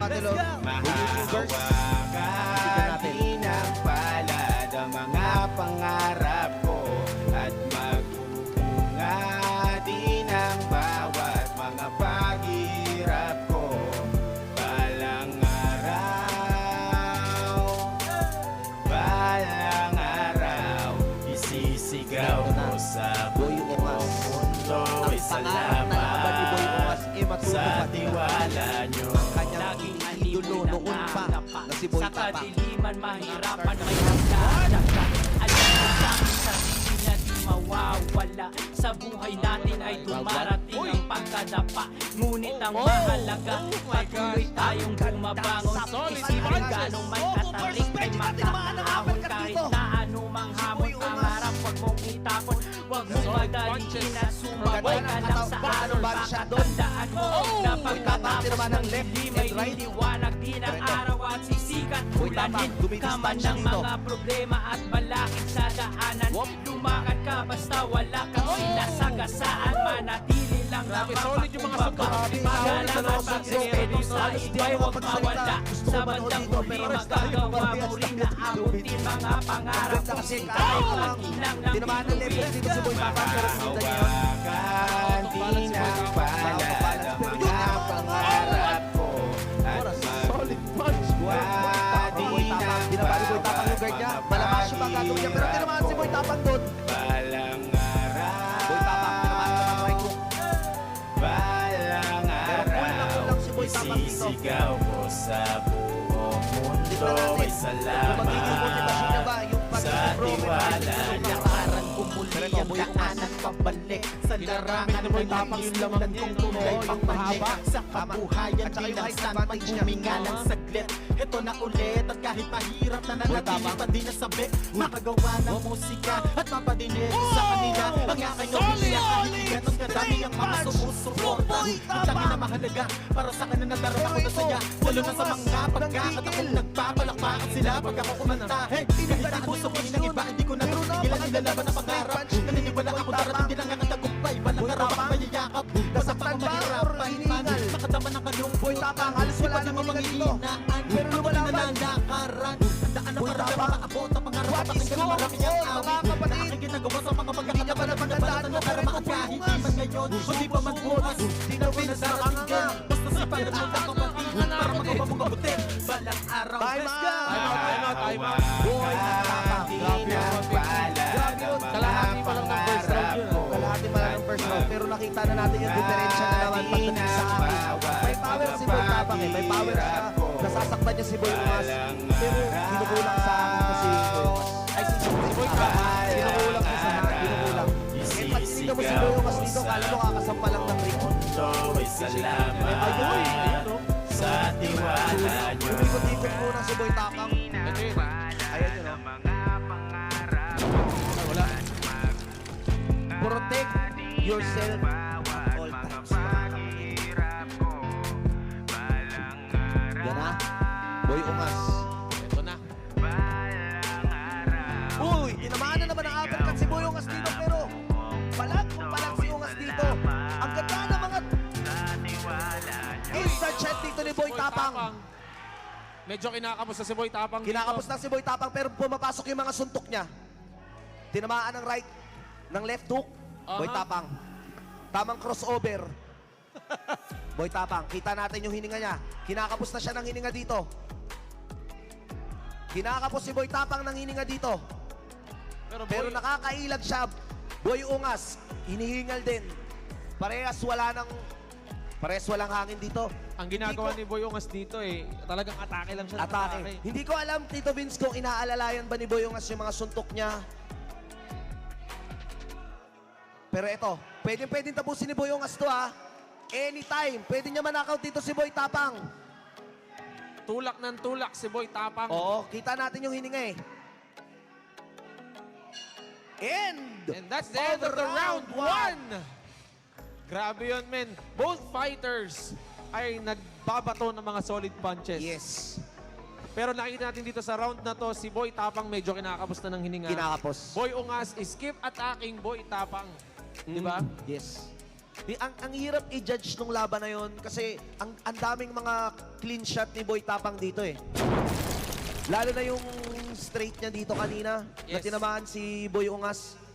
channel. YouTubers. Mahahawagin ang palad ang mga pangarap ko at magtutunga din ang bawat mga paghirap ko. Balang araw, isisigaw ko sa buong mundo ay salamat sa tiwala nyo. Laging idolo noon pa na si Boy Sa Tapang. kadiliman, mahirapan, may hagdahan. Alam mo sa aking sarili na di mawawala. Sa buhay natin ay dumarating ang pagkadapa. Ngunit ang mahalaga, patuloy tayong bumabangon. Isipin ganong man katarik ay makakahon. Kahit na anumang hamon, pangarap huwag mong itapon. Huwag mong madaliin at sumabay ka lang sa alon. Pakatandaan mo na pagkatapos ng hindi may liwanag din ang araw at sisikat. Ulanin ka man ng mga problema at balakid sa daanan. Lumakad ka basta wala kang sinasagasaan. Manatili lang naman pagkumbaba. Magalang at pagrespeto sa iba'y huwag mawala. Sa bandang huli magagawa mo rin na abutin mga pangarap kung tayo maghinang ng Hawakan din ang palad ang mga pangarap ko at magtutunga din ang Binabali Boy Tapang yung guard niya. Malakas yung mga gagawin niya. Pero tinamaan si Boy Tapang doon. Balang Boy Tapang, tinamaan naman ng right hook. Balang araw, si Boy Tapang dito. isisigaw ko sa buong mundo ay Kung magiging motivasyon niya ba yung sa tiwala niya. Lakaran ko muli ang daanan pabalik. Sa larangan ng nangyayilan kong tunay pang mahaba. Sa kabuhayan bilang saan maghuminga ng saglit. Ito na ulit at kahit mahirap na nanatili pa din nasabi. Makagawa ng musika at mapadinig sa kanila. Ang aking opisya kahit ganon kadami ang mga sumusuporta. Ang tangi na mahalaga para sa kanila nadarama ko na saya. Lalo na sa mga pagkakat akong nagpapalakpakan sila pag ako kumanta. Kahit na ano sabihin ng iba, hindi ko na tigilan nilalaban ang pangarap. Naniniwala ako darating din ang tagumpay. Walang karapang mayayakap. Basta pa ako mahirapan man. Makadama ng kalung Boy Tapang. Halos wala namang manghihinaan. Pero wala na lakaran. Handaan na para makaabot ang pangarap. Pakinggan ang marami ang awit. Na aking ginagawa sa mga pagkakataon na panabalatan na para makakahit. Iman ngayon, hindi pa magbukas. Di na pinasaratinggan. Basta si Pagod mo na kapatid. Para magawa mong mabutin. Balang araw. Time out! Boy Tapang din ang palad ang mga pangarap ko. Kalahati pa lang ng first round. Pero nakita na natin yung diferensya na naman pagdating sa akin. May power si Boy Tapang eh. May power siya. Nasasaktan niya si Boy Umas. Pero kinukulang sa akin kasi Boy Umas. Ay, si Boy Tapang. Kinukulang niya sa akin. Kinukulang. Eh, pag tinignan mo si Boy Umas dito, kala mo kakasampa lang ng ring. Ay, salamat sa tiwala nyo. Umikot-ikot muna si Boy Tapang. Ayan yun, oh. Wala. Protect yourself at all times. Yan na. Boy Umas. Ito na. Uy, tinamaan na naman ang uppercut si Boy Umas dito. Pero palag si Umas dito. Ang ganda ng mga instant shot dito ni Boy Tapang. Medyo kinakapos na si Boy Tapang. Kinakapos na si Boy Tapang pero pumapasok yung mga suntok niya. Tinamaan ng right, ng left hook. Boy Tapang. Tamang crossover. Boy Tapang, kita natin yung hininga niya. Kinakapos na siya ng hininga dito. Kinakapos si Boy Tapang ng hininga dito. Pero nakakailag siya. Boy Ungas, hinihingal din. Parehas walang hangin dito. Ang ginagawa ni Boy Ungas dito talagang atake lang siya. Atake. Hindi ko alam, Tito Vince, kung inaalalayan ba ni Boy Ungas yung mga suntok niya. Pero ito, pwedeng tapusin ni Boy Ungas to ha. Anytime, pwede niya manakaw dito si Boy Tapang. Tulak ng tulak si Boy Tapang. Oo, kita natin yung hininga eh. And that's the end of the round 1. Grabe yun, men. Both fighters ay nagbabato ng mga solid punches. Yes. Pero nakikita natin dito sa round na to, si Boy Tapang medyo kinakapos na ng hininga. Kinakapos. Boy Ungas is keep attacking Boy Tapang. Di ba? Yes. Ang hirap i-judge nung laban na yon kasi ang daming mga clean shot ni Boy Tapang dito eh. Lalo na yung straight niya dito kanina na Yes. tinamaan si Boy Ungas.